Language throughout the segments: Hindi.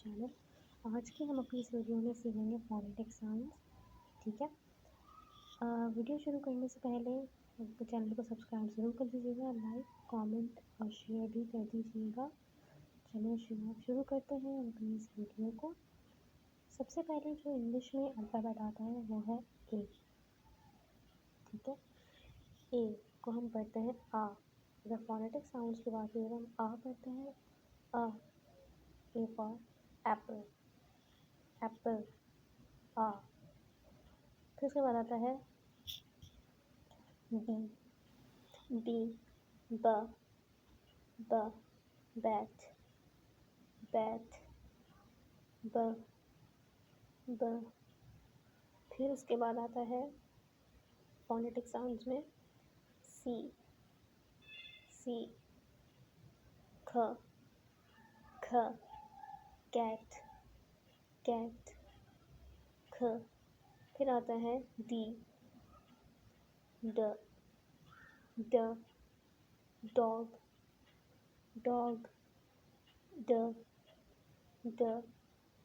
चैनल। आज के हम अपनी इस वीडियो में सीखेंगे फोनेटिक साउंड्स। ठीक है। वीडियो शुरू करने से पहले चैनल को सब्सक्राइब ज़रूर कर दीजिएगा, लाइक कमेंट और शेयर भी कर दीजिएगा। चलिए शुरू करते हैं अपनी इस वीडियो को। सबसे पहले जो इंग्लिश में अल्फ़ाबेट आता है वो है ए। ठीक है। ए को हम पढ़ते हैं आ। अगर फोनेटिक साउंड्स की बात करें तो हम आ पढ़ते हैं आ। ए फॉर एप्पल, एप्पल आ। फिर उसके बाद आता है बी, बी ब, ब बैट, बैट ब, ब। फिर उसके बाद आता है फोनेटिक साउंड्स में सी, सी ख, ख कैट, कैट ख। फिर आता है डी, ड, ड डॉग, डॉग ड, ड।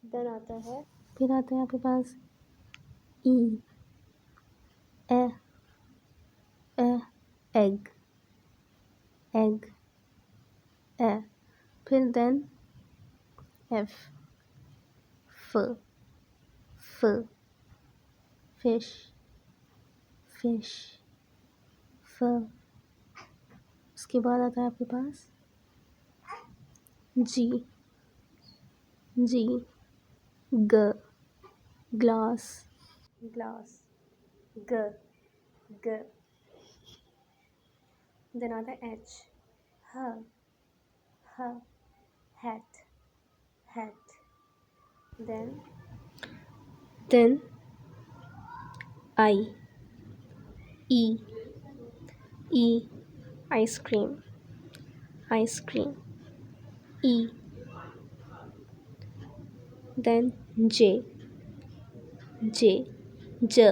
देन आता है, फिर आता है आपके पास ई, ए, ए एग, एग ए। फिर देन एफ, फ, फ फिश, फिश फ। उसके बाद आता है आपके पास जी, जी ग, ग्लास, ग्लास ग, ग। देन आता है एच, ह, ह हैट, हैट। देन आई, ई, ई आइसक्रीम, आइसक्रीम ई। देन जे, जे ज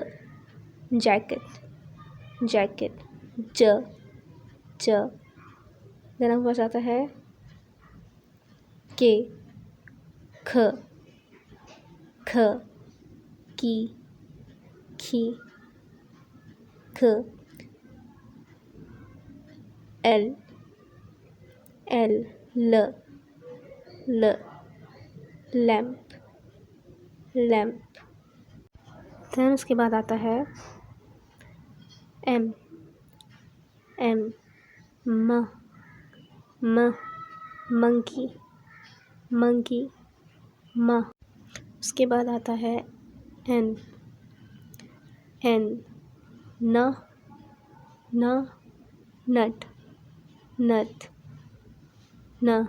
जैकेट, जैकेट ज, ज। देन आपके पास आता है के, ख, ख की, खी ख। एल, एल ल, ल लैम्प, लैम्प। देन उसके बाद आता है एम, एम म, म मंकी, मंकी म। उसके बाद आता है एन, एन न, न नट, नट न।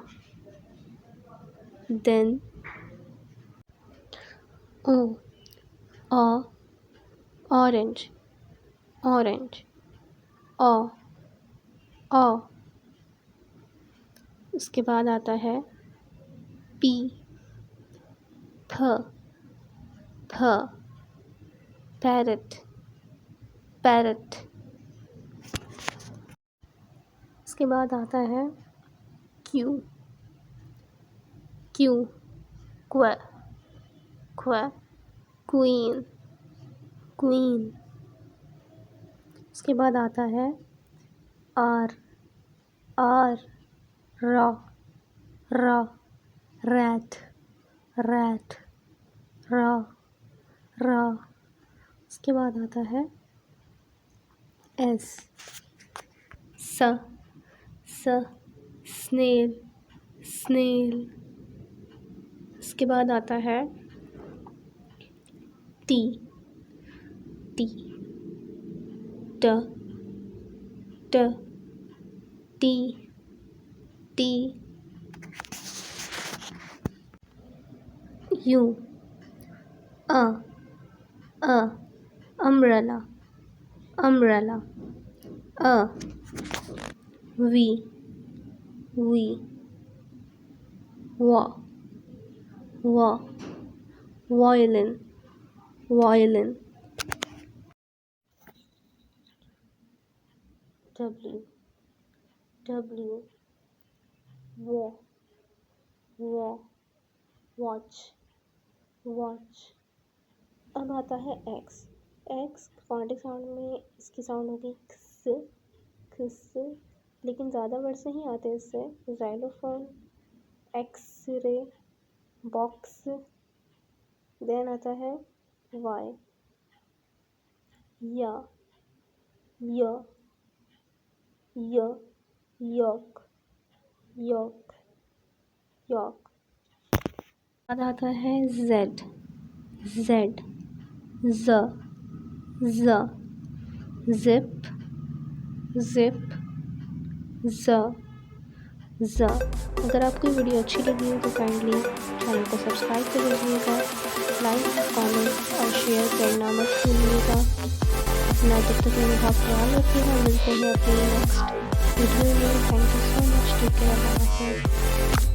देन ओ, ऑ ऑरेंज, ऑरेंज ऑ, ऑ। उसके बाद आता है पी, फ, फ पैरट, पैरट। उसके बाद आता है क्यू, क्यू क्व, क्व क्वीन, क्वीन। उसके बाद आता है आर, आर रॉ, रॉ रैट, रैट रॉ, रॉ। उसके बाद आता है एस, स, स स्नेल, स्नेल। उसके बाद आता है टी, टी ट, ट टी, टी। यू, अ, अम्ब्रेला, अम्ब्रेला अ। वी, वी व, व वायलिन, वायलिन। डब्ल्यू, डब्ल्यू वो, वॉच, वॉच। अब आता है एक्स। एक्स फोनेटिक साउंड में इसकी साउंड होगी खस, खस, लेकिन ज़्यादा वर्ड्स नहीं आते इससे। Xylophone, x-ray, box. देन आता है वाई, या, य, य, यॉक, यॉक, यॉक। बाद आता है जेड, जेड, ज, ज, जिप, जिप, ज, ज। अगर आपको वीडियो अच्छी लगी हो तो काइंडली चैनल को सब्सक्राइब कर लीजिएगा, लाइक, कमेंट और शेयर करना मत भूलिएगा। अपना जब तक मेरे का ख्याल रखिएगा। मिलते हैं अपनी नेक्स्ट वीडियो में। Thank you so much. Take care. Bye bye.